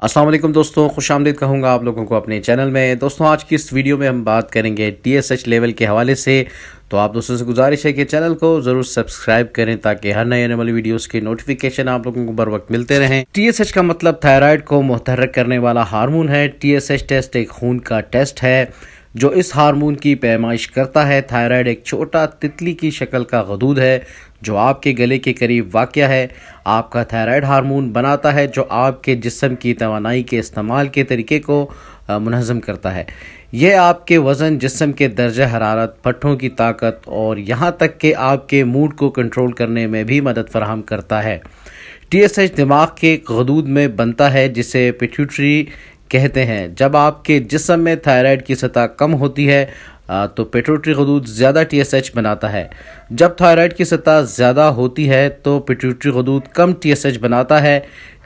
अस्सलाम वालेकुम दोस्तों, खुशामदीद कहूँगा आप लोगों को अपने चैनल में। दोस्तों आज की इस वीडियो में हम बात करेंगे TSH लेवल के हवाले से। तो आप दोस्तों से गुजारिश है कि चैनल को ज़रूर सब्सक्राइब करें ताकि हर नए आने वाली वीडियोस के नोटिफिकेशन आप लोगों को बर वक्त मिलते रहें। TSH का मतलब थायराइड को मुतहर्रिक करने वाला हार्मोन है। TSH टेस्ट एक खून का टेस्ट है जो इस हार्मोन की पैमाइश करता है। थायराइड एक छोटा तितली की शक्ल का गदूद है जो आपके गले के करीब वाक़या है। आपका थायराइड हार्मोन बनाता है जो आपके जिस्म की तवानाई के इस्तेमाल के तरीके को मुनज़्ज़म करता है। यह आपके वज़न, जिस्म के दर्जा हरारत, पट्ठों की ताकत और यहाँ तक कि आपके मूड को कंट्रोल करने में भी मदद फराहम करता है। TSH दिमाग के गदूद में बनता है जिसे पिट्यूटरी कहते हैं। जब आपके जिस्म में थायराइड की सतह कम होती है तो पिट्यूटरी गदूद ज़्यादा TSH बनाता है। जब थायराइड की सतह ज़्यादा होती है तो पिट्यूटरी गदूद कम TSH बनाता है।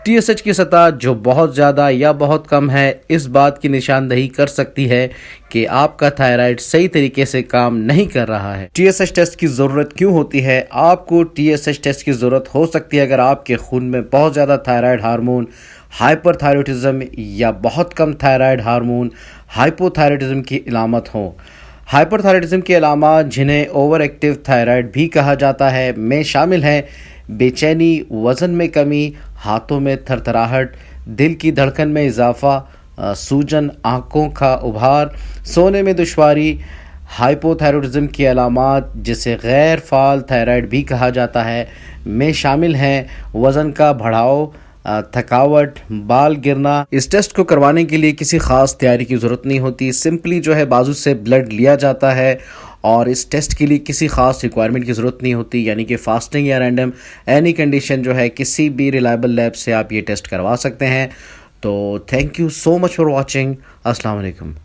TSH की सतह जो बहुत ज़्यादा या बहुत कम है इस बात की निशानदही कर सकती है कि आपका थायराइड सही तरीके से काम नहीं कर रहा है। TSH टेस्ट की ज़रूरत क्यों होती है? आपको TSH टेस्ट की ज़रूरत हो सकती है अगर आपके खून में बहुत ज़्यादा थायराइड हार्मोन हाइपरथायरॉयडिज्म या बहुत कम थायराइड हार्मोन हाइपोथायरॉयडिज्म की इलामत हो। हाइपरथायरॉयडिज्म की अलामत, जिन्हें ओवर एक्टिव थायराइड भी कहा जाता है, में शामिल हैं बेचैनी, वज़न में कमी, हाथों में थरथराहट, दिल की धड़कन में इजाफा, सूजन, आँखों का उभार, सोने में दुश्वारी। हाइपोथायरॉयडिज्म की अलामत, जिसे गैर फाल थायराइड भी कहा जाता है, में शामिल हैं वज़न का बढ़ाव, थकावट, बाल गिरना। इस टेस्ट को करवाने के लिए किसी ख़ास तैयारी की ज़रूरत नहीं होती। सिंपली जो है बाजू से ब्लड लिया जाता है और इस टेस्ट के लिए किसी ख़ास रिक्वायरमेंट की ज़रूरत नहीं होती, यानी कि फास्टिंग या रैंडम एनी कंडीशन जो है किसी भी रिलायबल लैब से आप ये टेस्ट करवा सकते हैं। तो thank you so much for watching. अस्सलाम वालेकुम।